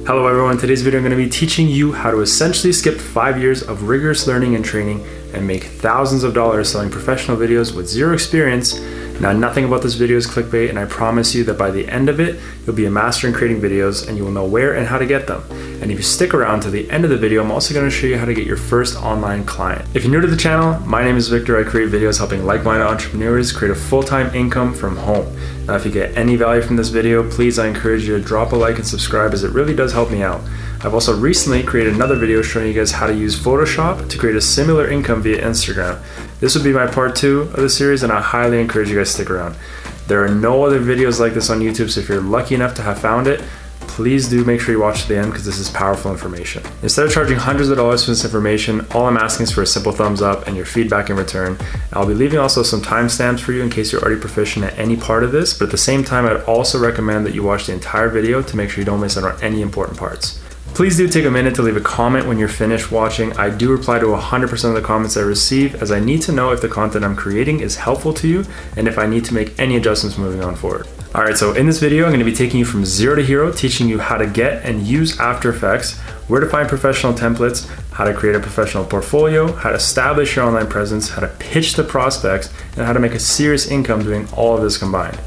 Hello everyone, in today's video I'm going to be teaching you how to essentially skip 5 years of rigorous learning and training and make thousands of dollars selling professional videos with zero experience. Now, nothing about this video is clickbait, and I promise you that by the end of it, you'll be a master in creating videos and you will know where and how to get them. And if you stick around to the end of the video, I'm also going to show you how to get your first online client. If you're new to the channel, my name is Victor. I create videos helping like-minded entrepreneurs create a full-time income from home. Now, if you get any value from this video, please, I encourage you to drop a like and subscribe, as it really does help me out. I've also recently created another video showing you guys how to use Photoshop to create a similar income via Instagram. This would be my part 2 of the series, and I highly encourage you guys to stick around. There are no other videos like this on YouTube, so if you're lucky enough to have found it, please do make sure you watch to the end, because this is powerful information. Instead of charging hundreds of dollars for this information, all I'm asking is for a simple thumbs up and your feedback in return. I'll be leaving also some timestamps for you in case you're already proficient at any part of this, but at the same time, I'd also recommend that you watch the entire video to make sure you don't miss out on any important parts. Please do take a minute to leave a comment when you're finished watching. I do reply to 100% of the comments I receive, as I need to know if the content I'm creating is helpful to you and if I need to make any adjustments moving on forward. Alright, so in this video, I'm going to be taking you from zero to hero, teaching you how to get and use After Effects, where to find professional templates, how to create a professional portfolio, how to establish your online presence, how to pitch to prospects, and how to make a serious income doing all of this combined.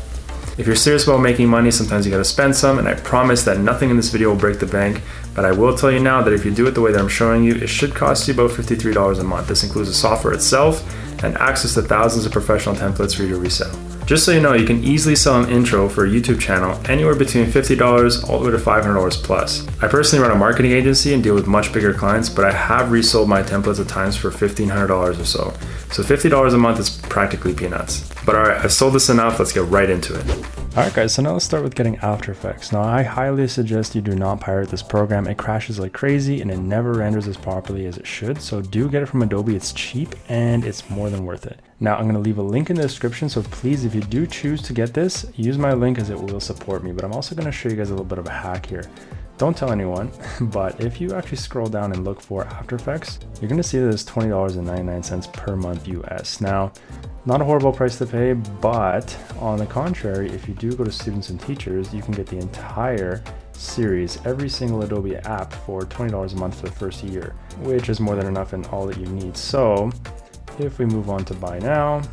If you're serious about making money, sometimes you gotta spend some, and I promise that nothing in this video will break the bank, but I will tell you now that if you do it the way that I'm showing you, it should cost you about $53 a month. This includes the software itself and access to thousands of professional templates for you to resell. Just so you know, you can easily sell an intro for a YouTube channel anywhere between $50 all the way to $500 plus. I personally run a marketing agency and deal with much bigger clients, but I have resold my templates at times for $1,500 or so. So $50 a month is practically peanuts. But all right, I've sold this enough, let's get right into it. All right guys, so now let's start with getting After Effects. Now, I highly suggest you do not pirate this program. It crashes like crazy and it never renders as properly as it should. So do get it from Adobe. It's cheap and it's more than worth it. Now, I'm going to leave a link in the description. So please, if you do choose to get this, use my link, as it will support me. But I'm also going to show you guys a little bit of a hack here. Don't tell anyone, but if you actually scroll down and look for After Effects, you're going to see that it's $20.99 per month US. Now, not a horrible price to pay, but on the contrary, if you do go to Students and Teachers, you can get the entire series, every single Adobe app, for $20 a month for the first year, which is more than enough and all that you need. So if we move on to buy now,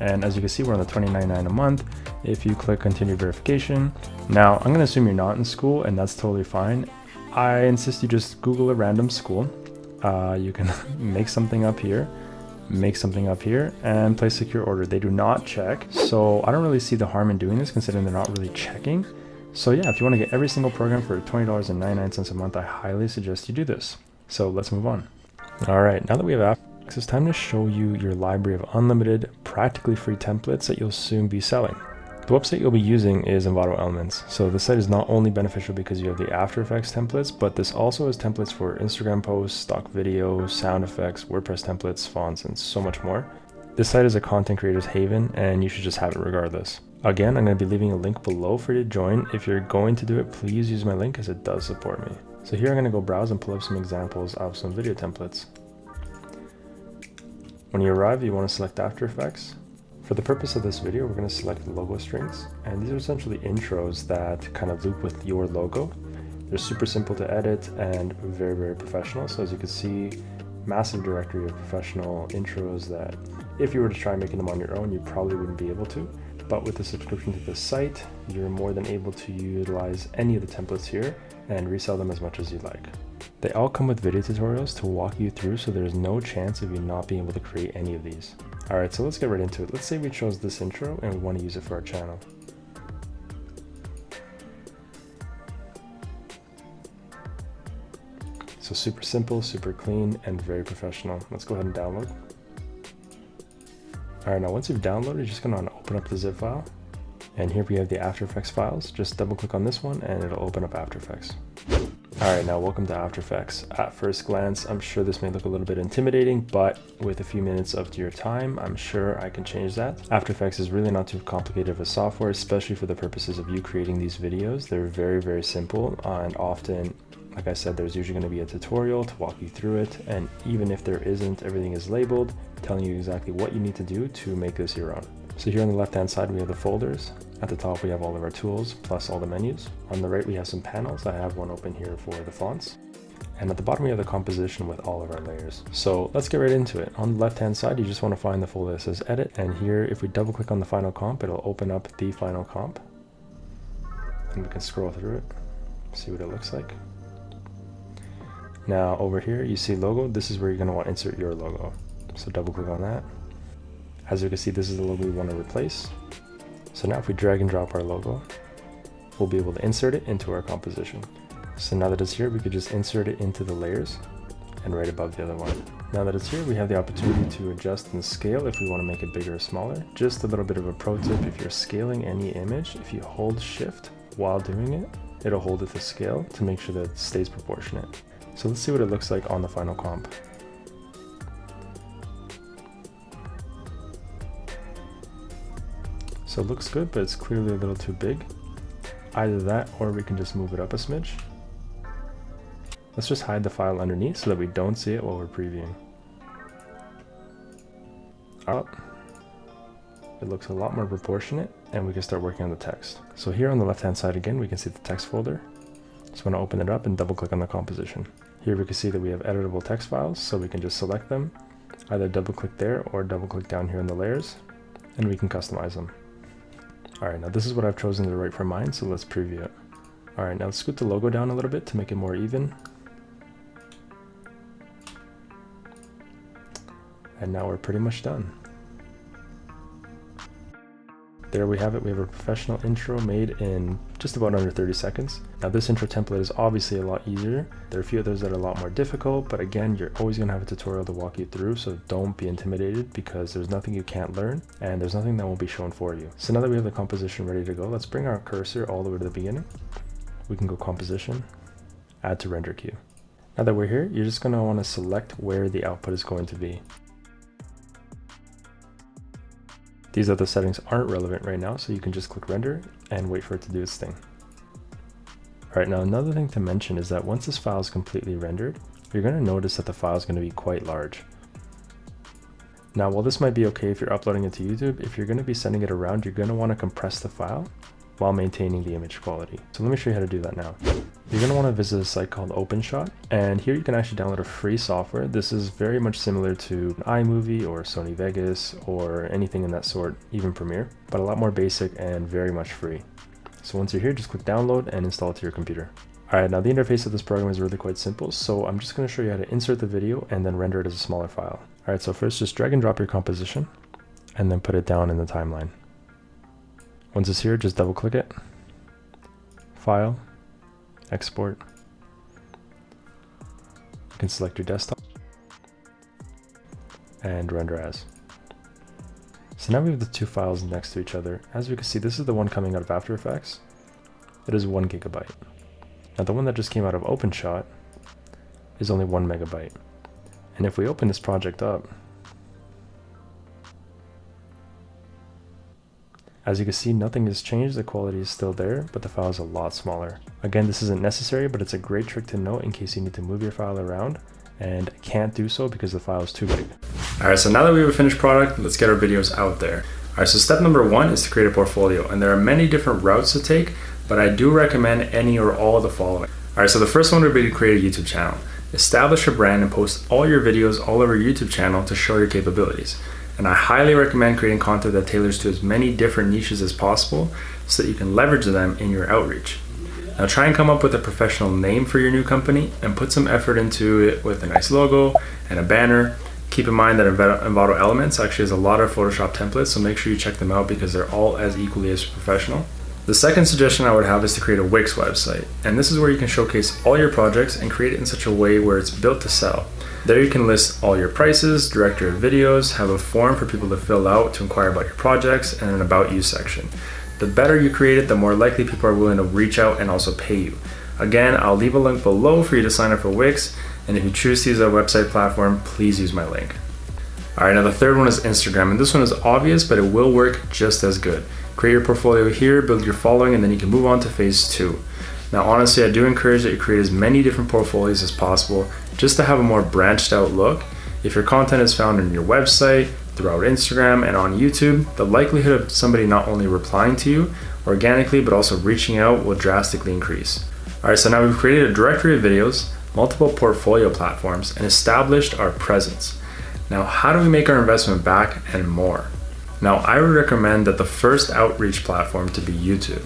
and as you can see, we're on the $29.99 a month. If you click continue verification, now I'm going to assume you're not in school, and that's totally fine. I insist you just Google a random school. You can make something up here, and place secure order. They do not check, so I don't really see the harm in doing this, considering they're not really checking. So yeah, if you want to get every single program for $20.99 a month, I highly suggest you do this. So let's move on. All right, now that we have After Effects, it's time to show you your library of unlimited, practically free templates that you'll soon be selling. The website you'll be using is Envato Elements. So the site is not only beneficial because you have the After Effects templates, but this also has templates for Instagram posts, stock videos, sound effects, WordPress templates, fonts, and so much more. This site is a content creator's haven, and you should just have it regardless. Again, I'm going to be leaving a link below for you to join. If you're going to do it, please use my link, as it does support me. So here I'm going to go browse and pull up some examples of some video templates. When you arrive, you want to select After Effects. For the purpose of this video, we're going to select logo strings, and these are essentially intros that kind of loop with your logo. They're super simple to edit and very, very professional. So as you can see, massive directory of professional intros that if you were to try making them on your own, you probably wouldn't be able to. But with the subscription to this site, you're more than able to utilize any of the templates here and resell them as much as you like. They all come with video tutorials to walk you through, so there's no chance of you not being able to create any of these. Alright, so let's get right into it. Let's say we chose this intro and we want to use it for our channel. So super simple, super clean, and very professional. Let's go ahead and download. Alright, now once you've downloaded, you're just going to open up the zip file. And here we have the After Effects files. Just double click on this one and it'll open up After Effects. Alright, now welcome to After Effects. At first glance, I'm sure this may look a little bit intimidating, but with a few minutes of your time, I'm sure I can change that. After Effects is really not too complicated of a software, especially for the purposes of you creating these videos. They're very, very simple, and often, like I said, there's usually going to be a tutorial to walk you through it, and even if there isn't, everything is labeled, telling you exactly what you need to do to make this your own. So here on the left hand side we have the folders. At the top we have all of our tools plus all the menus. On the right we have some panels. I have one open here for the fonts. And at the bottom we have the composition with all of our layers. So let's get right into it. On the left hand side you just want to find the folder that says edit, and here if we double click on the final comp it'll open up the final comp. And we can scroll through it, see what it looks like. Now over here you see logo. This is where you're going to want to insert your logo. So double click on that. As you can see, this is the logo we want to replace. So now if we drag and drop our logo, we'll be able to insert it into our composition. So now that it's here, we could just insert it into the layers and right above the other one. Now that it's here, we have the opportunity to adjust and scale if we want to make it bigger or smaller. Just a little bit of a pro tip: if you're scaling any image, if you hold shift while doing it, it'll hold it to scale to make sure that it stays proportionate. So let's see what it looks like on the final comp. So it looks good, but it's clearly a little too big. Either that, or we can just move it up a smidge. Let's just hide the file underneath so that we don't see it while we're previewing. It looks a lot more proportionate, and we can start working on the text. So here on the left hand side again, we can see the text folder. Just want to open it up and double click on the composition. Here we can see that we have editable text files, so we can just select them, either double click there or double click down here in the layers, and we can customize them. Alright, now this is what I've chosen to write for mine, so let's preview it. Alright, now let's scoot the logo down a little bit to make it more even. And now we're pretty much done. There we have it. We have a professional intro made in just about under 30 seconds. Now this intro template is obviously a lot easier. There are a few others that are a lot more difficult, but again, you're always going to have a tutorial to walk you through, so don't be intimidated because there's nothing you can't learn and there's nothing that won't be shown for you. So now that we have the composition ready to go, let's bring our cursor all the way to the beginning. We can go composition, add to render queue. Now that we're here, you're just going to want to select where the output is going to be. These other settings aren't relevant right now, so you can just click render and wait for it to do its thing. Alright, now another thing to mention is that once this file is completely rendered, you're going to notice that the file is going to be quite large. Now while this might be okay if you're uploading it to YouTube, if you're going to be sending it around, you're going to want to compress the file while maintaining the image quality. So let me show you how to do that now. You're going to want to visit a site called OpenShot, and here you can actually download a free software. This is very much similar to iMovie or Sony Vegas or anything in that sort, even Premiere, but a lot more basic and very much free. So once you're here, just click download and install it to your computer. Alright, now the interface of this program is really quite simple, so I'm just going to show you how to insert the video and then render it as a smaller file. Alright, so first just drag and drop your composition and then put it down in the timeline. Once it's here, just double click it, File, Export. You can select your desktop and render as. So now we have the two files next to each other. As you can see, this is the one coming out of After Effects. It is 1 gigabyte. Now the one that just came out of OpenShot is only 1 megabyte. And if we open this project up, as you can see, nothing has changed, the quality is still there, but the file is a lot smaller. Again, this isn't necessary, but it's a great trick to know in case you need to move your file around and can't do so because the file is too big. Alright, so now that we have a finished product, let's get our videos out there. Alright, so step number 1 is to create a portfolio, and there are many different routes to take, but I do recommend any or all of the following. Alright, so the first one would be to create a YouTube channel. Establish a brand and post all your videos all over your YouTube channel to show your capabilities. And I highly recommend creating content that tailors to as many different niches as possible so that you can leverage them in your outreach. Now try and come up with a professional name for your new company and put some effort into it with a nice logo and a banner. Keep in mind that Envato Elements actually has a lot of Photoshop templates, so make sure you check them out because they're all as equally as professional. The second suggestion I would have is to create a Wix website, and this is where you can showcase all your projects and create it in such a way where it's built to sell. There you can list all your prices, direct your videos, have a form for people to fill out to inquire about your projects, and an About You section. The better you create it, the more likely people are willing to reach out and also pay you. Again, I'll leave a link below for you to sign up for Wix, and if you choose to use a website platform, please use my link. Alright, now the third one is Instagram, and this one is obvious, but it will work just as good. Create your portfolio here, build your following, and then you can move on to phase 2. Now honestly, I do encourage that you create as many different portfolios as possible just to have a more branched out look. If your content is found on your website, throughout Instagram and on YouTube, the likelihood of somebody not only replying to you organically, but also reaching out will drastically increase. All right, so now we've created a directory of videos, multiple portfolio platforms, and established our presence. Now, how do we make our investment back and more? Now, I would recommend that the first outreach platform to be YouTube.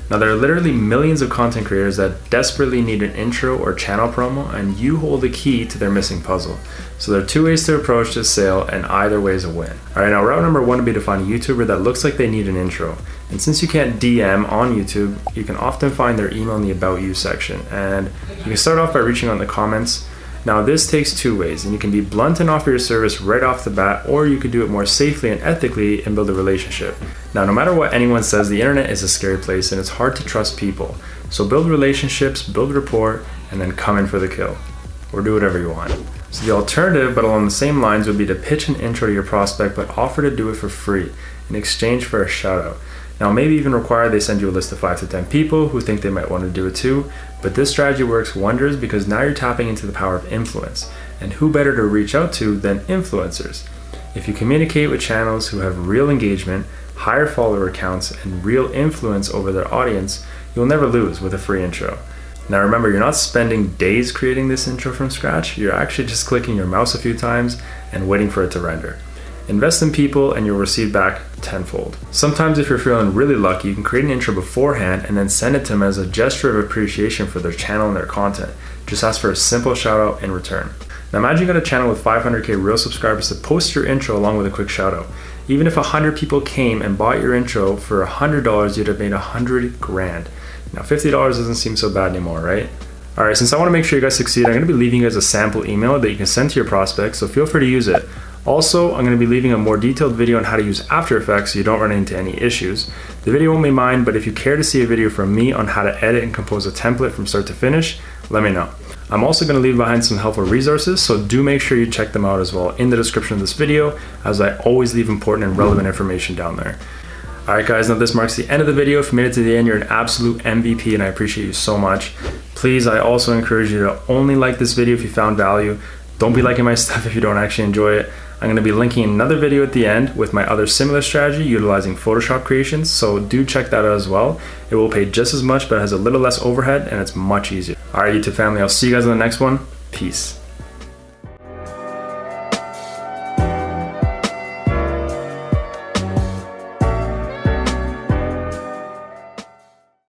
Now, there are literally millions of content creators that desperately need an intro or channel promo, and you hold the key to their missing puzzle. So there are two ways to approach this sale, and either way is a win. All right, now route number one would be to find a YouTuber that looks like they need an intro. And since you can't DM on YouTube, you can often find their email in the About You section. And you can start off by reaching out in the comments. Now, this takes two ways, and you can be blunt and offer your service right off the bat, or you could do it more safely and ethically and build a relationship. Now, no matter what anyone says, the internet is a scary place and it's hard to trust people. So build relationships, build rapport, and then come in for the kill. Or do whatever you want. So the alternative, but along the same lines, would be to pitch an intro to your prospect, but offer to do it for free in exchange for a shout out. Now, maybe even require they send you a list of 5 to 10 people who think they might want to do it too, but this strategy works wonders because now you're tapping into the power of influence. And who better to reach out to than influencers? If you communicate with channels who have real engagement, higher follower counts, and real influence over their audience, you'll never lose with a free intro. Now remember, you're not spending days creating this intro from scratch, you're actually just clicking your mouse a few times and waiting for it to render. Invest in people and you'll receive back tenfold. Sometimes if you're feeling really lucky, you can create an intro beforehand and then send it to them as a gesture of appreciation for their channel and their content. Just ask for a simple shout out in return. Now imagine you got a channel with 500k real subscribers to post your intro along with a quick shout out. Even if 100 people came and bought your intro for $100, you'd have made 100 grand. Now $50 doesn't seem so bad anymore, right? Alright, since I want to make sure you guys succeed, I'm going to be leaving you guys a sample email that you can send to your prospects, so feel free to use it. Also, I'm going to be leaving a more detailed video on how to use After Effects so you don't run into any issues. The video won't be mine, but if you care to see a video from me on how to edit and compose a template from start to finish, let me know. I'm also going to leave behind some helpful resources, so do make sure you check them out as well in the description of this video, as I always leave important and relevant information down there. Alright guys, now this marks the end of the video. If you made it to the end, you're an absolute MVP and I appreciate you so much. Please, I also encourage you to only like this video if you found value. Don't be liking my stuff if you don't actually enjoy it. I'm going to be linking another video at the end with my other similar strategy utilizing Photoshop creations, so do check that out as well. It will pay just as much but has a little less overhead and it's much easier. Alright YouTube family, I'll see you guys in the next one. Peace.